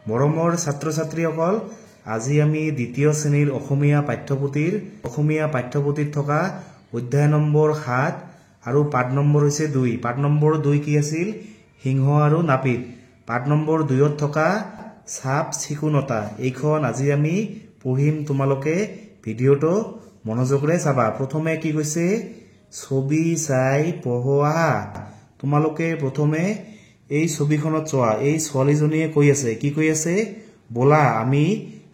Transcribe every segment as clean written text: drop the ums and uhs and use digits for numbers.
মৰমৰ ছাত্ৰ-ছাত্ৰীসকল, আজি আমি দ্বিতীয় শ্ৰেণীৰ অসমীয়া পাঠ্যপুথিত থকা অধ্যায় নম্বৰ 7 আৰু পাঠ নম্বৰ হৈছে 2। পাঠ নম্বৰ 2 কি আছিল? সিংহ আৰু নাপিত। পাঠ নম্বৰ 2ত থকা চাপ চিকুণতা এইখন আজি আমি পঢ়িম। তোমালোকে ভিডিঅটো মনোযোগৰে চাবা। প্ৰথমে কি কৈছে? ছবি চাই পঢ়োৱা। তোমালোকে প্ৰথমে এই ছবিখনত চোৱা। এই ছোৱালীজনীয়ে কৈ আছে, কি কৈ আছে? বলা আমি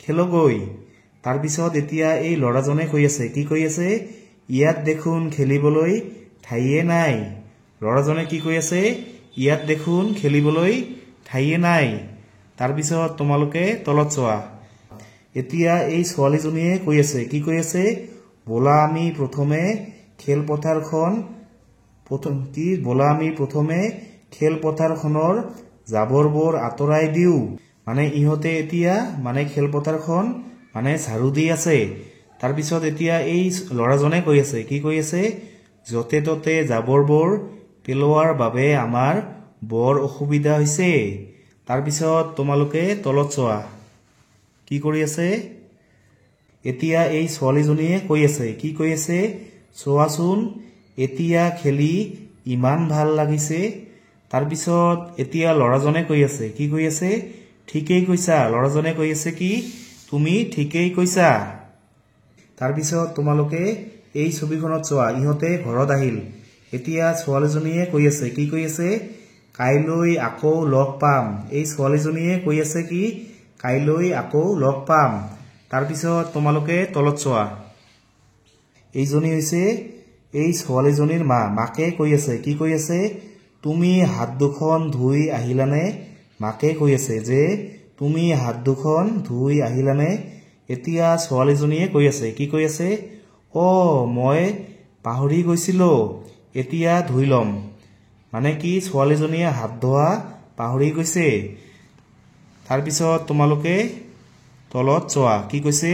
খেলগৈ। তাৰপিছত এতিয়া এই ল'ৰাজনে কৈ আছে, কি কৈ আছে? ইয়াত দেখোন খেলিবলৈ ঠাইয়ে নাই। ল'ৰাজনে কি কৈ আছে? ইয়াত দেখোন খেলিবলৈ ঠাইয়ে নাই। তাৰপিছত তোমালোকে তলত চোৱা। এতিয়া এই ছোৱালীজনীয়ে কৈ আছে, কি কৈ আছে? বলা আমি প্ৰথমে খেলপথাৰখনৰ জাবৰবোৰ আঁতৰাই দিওঁ। মানে ইহঁতে এতিয়া খেলপথাৰখন ঝাৰু দি আছে। তাৰপিছত এতিয়া এই ল'ৰাজনে কৈ আছে, কি কৈ আছে? য'তে ত'তে জাবৰবোৰ পেলোৱাৰ বাবে আমাৰ বৰ অসুবিধা হৈছে। তাৰপিছত তোমালোকে তলত চোৱা। কি কৰি আছে? এতিয়া এই ছোৱালীজনীয়ে কৈ আছে, কি কৈ আছে? চোৱাচোন এতিয়া খেলি ইমান ভাল লাগিছে। তাৰপিছত এতিয়া ল'ৰাজনে কৈ আছে, কি কৈ আছে? ঠিকেই কৈছা। ল'ৰাজনে কৈ আছে কি? তুমি ঠিকেই কৈছা। তাৰপিছত তোমালোকে এই ছবিখনত চোৱা। ইহঁতে ঘৰত আহিল। এতিয়া ছোৱালীজনীয়ে কৈ আছে, কি কৈ আছে? কাইলৈ আকৌ লগ পাম। এই ছোৱালীজনীয়ে কৈ আছে কি? কাইলৈ আকৌ লগ পাম। তাৰপিছত তোমালোকে তলত চোৱা। এইজনী হৈছে এই ছোৱালীজনীৰ মা। মাকে কৈ আছে, কি কৈ আছে? তুমি হাত দুখন ধুই আহিলানে? মাকে কৈ আছে যে তুমি হাত দুখন ধুই আহিলানে? এতিয়া ছোৱালীজনীয়ে কৈ আছে, কি কৈ আছে? মই পাহৰি গৈছিলো, এতিয়া ধুই ল'ম। মানে কি? ছোৱালীজনীয়ে হাত ধোৱা পাহৰি গৈছে। তাৰপিছত তোমালোকে তলত চোৱা। কি কৈছে?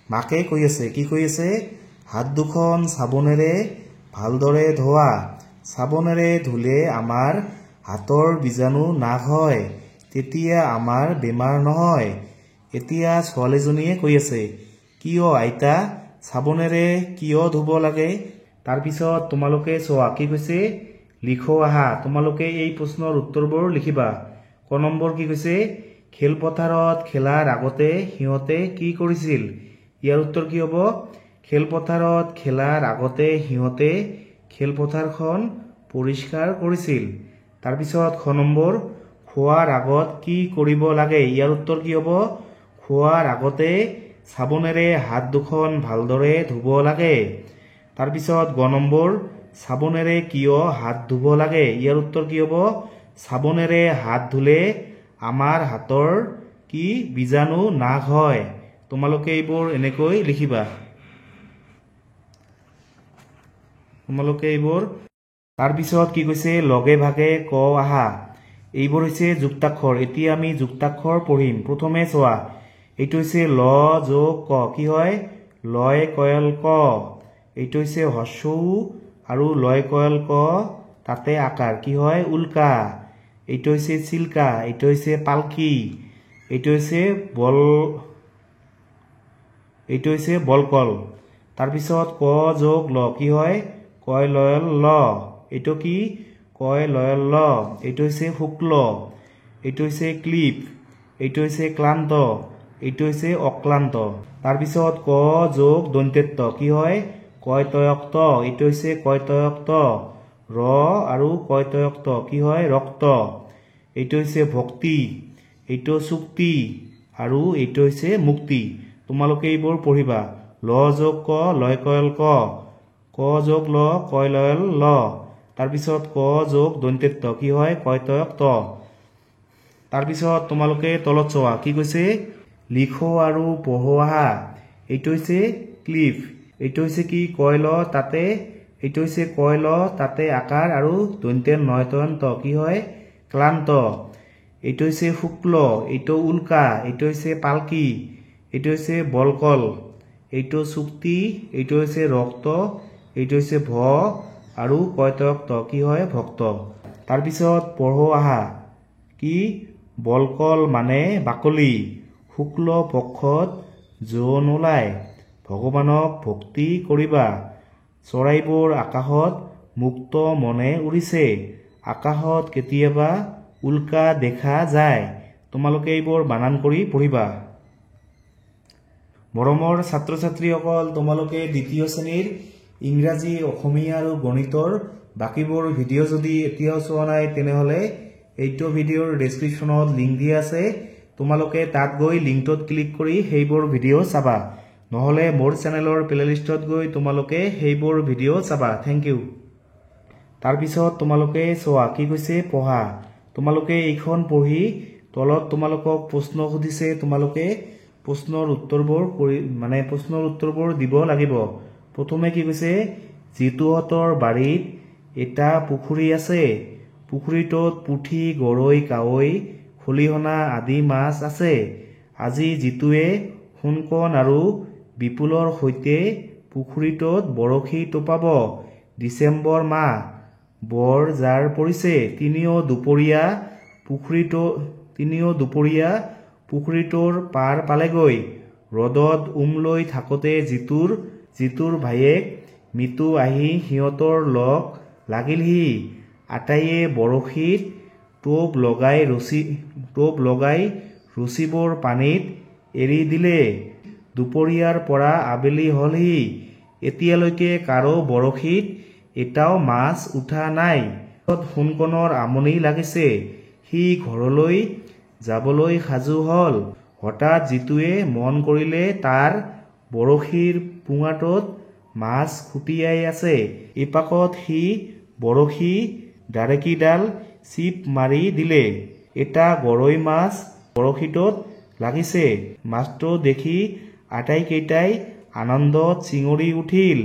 মাকে কৈ আছে, কি কৈ আছে? হাত দুখন চাবোনেৰে ভালদৰে ধোৱা। চাবোনেৰে ধুলে আমাৰ হাতৰ বীজাণু নাশ হয়, তেতিয়া আমাৰ বেমাৰ নহয়। এতিয়া ছোৱালীজনীয়ে কৈ আছে, কিয় আইতা চাবোনেৰে কিয় ধুব লাগে? তাৰপিছত তোমালোকে চোৱা। কি কৈছে? লিখো আহা। তোমালোকে এই প্ৰশ্নৰ উত্তৰবোৰ লিখিবা। ক নম্বৰ কি কৈছে? খেলপথাৰত খেলাৰ আগতে সিহঁতে কি কৰিছিল? ইয়াৰ উত্তৰ কি হ'ব? খেলপথাৰত খেলাৰ আগতে সিহঁতে খেলপথাৰখন পৰিষ্কাৰ কৰিছিল। তাৰপিছত খ নম্বৰ, খোৱাৰ আগত কি কৰিব লাগে? ইয়াৰ উত্তৰ কি হ'ব? খোৱাৰ আগতে চাবোনেৰে হাত দুখন ভালদৰে ধুব লাগে। তাৰপিছত গ নম্বৰ, চাবোনেৰে কিয় হাত ধুব লাগে? ইয়াৰ উত্তৰ কি হ'ব? চাবোনেৰে হাত ধুলে আমাৰ হাতৰ কি বীজাণু নাশ হয়। তোমালোকে এইবোৰ এনেকৈ লিখিবা। তাৰপিছত কি কৈছে? লগে ভাগে ক আহা। এইবোৰ হৈছে যুক্তাক্ষৰ। এতিয়া আমি যুক্তাক্ষৰ পঢ়িম। প্ৰথমে চোৱা। এইটো হৈছে ল যোগ ক। কি হয়? লয় কয়ল ক। এইটো হৈছে হ্ৰস্ব উ আৰু লয় কয়ল ক তাতে আকাৰ। কি হয়? উল্কা। এইটো হৈছে চিল্কা। এইটো হৈছে পালকি। এইটো হৈছে বলকল। তাৰপিছত ক যোগ ল। কি হয়? কয় লয়ল ল। এইটো কি? কয় লয়ল ল। এইটো হৈছে শুক্ল। এইটো হৈছে ক্লিপ। এইটো হৈছে ক্লান্ত। এইটো হৈছে অক্লান্ত। তাৰপিছত ক যোগ দন্তেত্ব। কি হয়? কয় তয়ক্ত। এইটো হৈছে কয় তয়ক্ত। ৰ আৰু কয় তয়ক্ত। কি হয়? ৰক্ত। এইটো হৈছে ভক্তি। এইটো চুক্তি আৰু এইটো হৈছে মুক্তি। তোমালোকে এইবোৰ পঢ়িবা। ল যোগ ক লয় কয়ল ক। ক যোগ ল কয় লয়ল ল। তাৰপিছত ক যোগ দন্তেত্ব। কি হয়? কয় তয়ক্ত। তাৰপিছত তোমালোকে তলত চোৱা। কি কৈছে? লিখো আৰু পঢ়োৱা। এইটো হৈছে ক্লিপ। এইটো হৈছে কি? কয় ল তাতে। এইটো হৈছে কয় ল তাতে আকাৰ আৰু দন্তেল নহয় তয়ন্ত। কি হয়? ক্লান্ত। এইটো হৈছে শুক্ল। এইটো উল্কা। এইটো হৈছে পালকি। এইটো হৈছে বলকল। এইটো চুক্তি। এইটো হৈছে ৰক্ত। এইটো হৈছে ভ আৰু কয় তয়ক্ত। কি হয়? ভক্ত। তাৰপিছত পঢ়ো আহা। কি? বলকল মানে বাকলি শুক্ল পক্ষত জোন নোলায় ভগৱানক ভক্তি কৰিবা চৰাইবোৰ আকাশত মুক্ত মনে উৰিছে আকাশত কেতিয়াবা উল্কা দেখা যায় তোমালোকে এইবোৰ বানান কৰি পঢ়িবা মৰমৰ ছাত্ৰ ছাত্ৰীসকল তোমালোকে দ্বিতীয় শ্ৰেণীৰ ইংৰাজী অসমীয়া আৰু গণিতৰ বাকিবোৰ ভিডিঅ' যদি এতিয়াও চোৱা নাই তেনেহলে এইটো ভিডিঅ'ৰ ডেছক্ৰিপশ্যনত লিংক দিয়া আছে তোমালোকে তাত গৈ লিংকটোত ক্লিক কৰি সেইবোৰ ভিডিঅ' চাবা নহলে মোৰ চেনেলৰ প্লেলিষ্টত গৈ তোমালোকে সেইবোৰ ভিডিঅ' চাবা থ্যাংক ইউ তাৰ পিছত তোমালোকে চোৱা কি কৈছে পঢ়া তোমালোকে এইখন পঢ়ি তলত তোমালোকক প্ৰশ্ন সুধিছে তোমালোকে প্ৰশ্নৰ উত্তৰবোৰ দিব লাগিব প্ৰথমে কি কৈছে জিতুহঁতৰ বাৰীত এটা পুখুৰী আছে পুখুৰীটোত পুঠি গৰৈ কাৱৈ খলিহনা আদি মাছ আছে আজি জিতুৱে সোণকণ আৰু বিপুলৰ সৈতে পুখুৰীটোত বৰশী টোপাব ডিচেম্বৰ মাহ বৰ জাৰ পৰিছে তিনিও দুপৰীয়া পুখুৰীটোৰ পাৰ পালেগৈ ৰ'দত লৈ থাকোতে জিতুৰ ভায়েক মিতু আহি সিহঁতৰ লগ লাগিলহি আটাইয়ে বৰশীত টোপ লগাই ৰছীবোৰ পানীত এৰি দিলে দুপৰীয়াৰ পৰা আবেলি হলহি এতিয়ালৈকে কাৰো বৰশীত এটাও মাছ উঠা নাই সোণকণৰ আমনি লাগিছে সি ঘৰলৈ যাবলৈ সাজু হল হঠাৎ জিতুৱে মন কৰিলে তাৰ বৰশীৰ পুঙাটোত মাছ খুটিয়াই আছে এপাকত সি বৰশী ডাৰেকীডাল চিপ মাৰি দিলে এটা গৰৈ মাছ বৰশীটোত লাগিছে মাছটো দেখি আটাইকেইটাই আনন্দত চিঞৰি উঠিল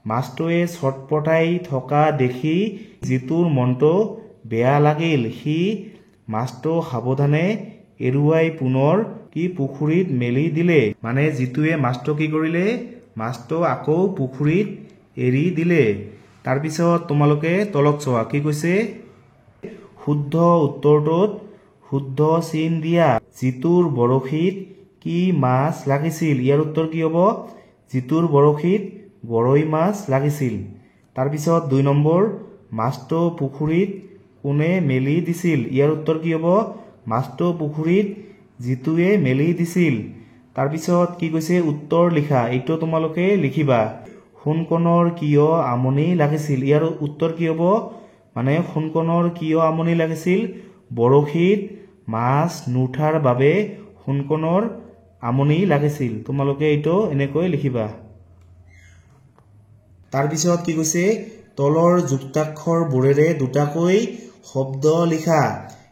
মাছটোৱে ছটপটাই থকা দেখি জিতুৰ মনটো বেয়া লাগিল সি মাছটো সাৱধানে এৰুৱাই পুনৰ কি পুখুৰীত মেলি দিলে মানে জিতুৱে মাছটো কি কৰিলে মাছটো আকৌ পুখুৰীত এৰি দিলে তাৰপিছত তোমালোকে তলত চোৱা কি কৈছে শুদ্ধ উত্তৰটোত শুদ্ধ চিন দিয়া জিতুৰ বৰশীত কি মাছ লাগিছিল ইয়াৰ উত্তৰ কি হ'ব জিতুৰ বৰশীত গৰৈ মাছ লাগিছিল তাৰপিছত 2 নম্বৰ মাছটো পুখুৰীত কোনে মেলি দিছিল ইয়াৰ উত্তৰ কি হ'ব মাছটো পুখুৰীত জিতুৱে মেলি দিছিল তাৰপিছত কি কৈছে উত্তৰ লিখা এইটো তোমালোকে লিখিবা সোণকণৰ কিয় আমনি লাগিছিল ইয়াৰ উত্তৰ কি হ'ব মানে সোণকণৰ কিয় আমনি লাগিছিল বৰশীত মাছ নুঠাৰ বাবে সোণকণৰ আমনি লাগিছিল তোমালোকে এইটো এনেকৈ লিখিবা তাৰপিছত কি কৈছে তলৰ যুক্তাক্ষৰ বোৰেৰে দুটাকৈ শব্দ লিখা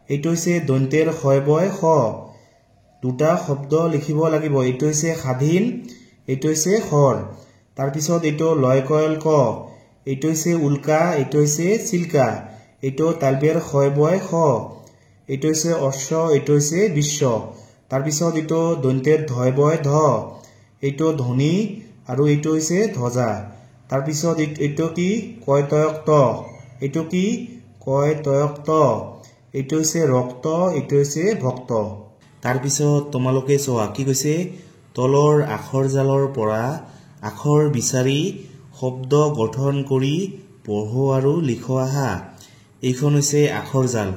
এইটো হৈছে দন্তেৰ ক্ষয় বয় খ দুটা শব্দ লিখিব লাগিব এইটো হৈছে স্বাধীন এইটো হৈছে খৰ তাৰপিছত এইটো লয় কয়ল ক এইটো হৈছে উল্কা এইটো হৈছে চিল্কা এইটো তালবেৰ ক্ষয় বয় খ এইটো হৈছে অশ্ব এইটো হৈছে বিশ্ব তাৰপিছত এইটো দন্তেৰ ধয় বয় ধ এইটো ধ্বনি আৰু এইটো হৈছে ধ্বজা তাৰপিছত এইটো কি কয় তয়ক ত এইটো কি কয় তয়ক ত এইটো হৈছে ৰক্ত এইটো হৈছে ভক্ত তাৰপিছত তোমালোকে চোৱা কি কৈছে তলৰ আখৰ জালৰ পৰা আখৰ বিচাৰি শব্দ গঠন কৰি পঢ়ো আৰু লিখো আহা এইখন হৈছে আখৰ জাল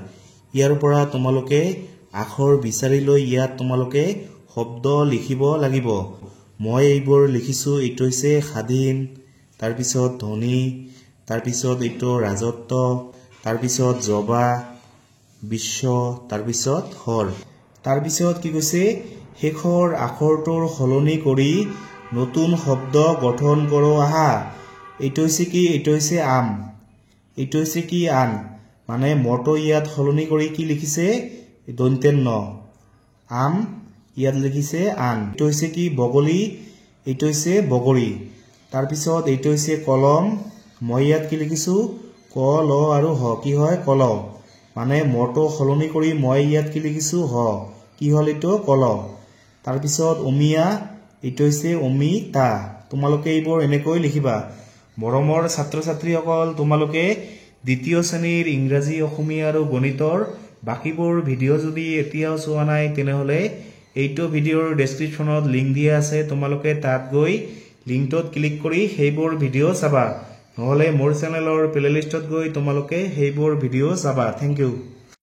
ইয়াৰ পৰা তোমালোকে আখৰ বিচাৰি লৈ ইয়াত তোমালোকে শব্দ লিখিব লাগিব মই এইবোৰ লিখিছো এইটো হৈছে স্বাধীন তাৰপিছত ধনী তাৰপিছত এইটো ৰাজত্ব তাৰপিছত জবা বিশ্ব তাৰপিছত হৰ তাৰপিছত কি কৈছে শেষৰ আখৰটোৰ সলনি কৰি নতুন শব্দ গঠন কৰো আহা এইটো হৈছে কি এইটো হৈছে আম এইটো হৈছে কি আন মানে মটো ইয়াত সলনি কৰি কি লিখিছে দন্তেৰ ন আম ইয়াত লিখিছে আন এইটো হৈছে কি বগলী এইটো হৈছে বগৰী তাৰপিছত এইটো হৈছে কলম মই ইয়াত কি লিখিছো ক ল আৰু হ কি হয় কল মানে মটো সলনি কৰি মই ইয়াত কি লিখিছো হ কি হল এইটো কল তাৰপিছত অমিয়া এইটো হৈছে অমিতা তোমালোকে এইবোৰ এনেকৈ লিখিবা মৰমৰ ছাত্ৰ ছাত্ৰীসকল তোমালোকে দ্বিতীয় শ্ৰেণীৰ ইংৰাজী অসমীয়া আৰু গণিতৰ বাকিবোৰ ভিডিঅ' যদি এতিয়াও চোৱা নাই তেনেহ'লে এইটো ভিডিঅ'ৰ ডেছক্ৰিপশ্যনত লিংক দিয়া আছে তোমালোকে তাত গৈ লিংকটোত ক্লিক কৰি সেইবোৰ ভিডিঅ' চাবা নহ'লে মোৰ চেনেলৰ প্লেলিষ্টত গৈ তোমালোকে সেইবোৰ ভিডিঅ' চাবা থ্যাংক ইউ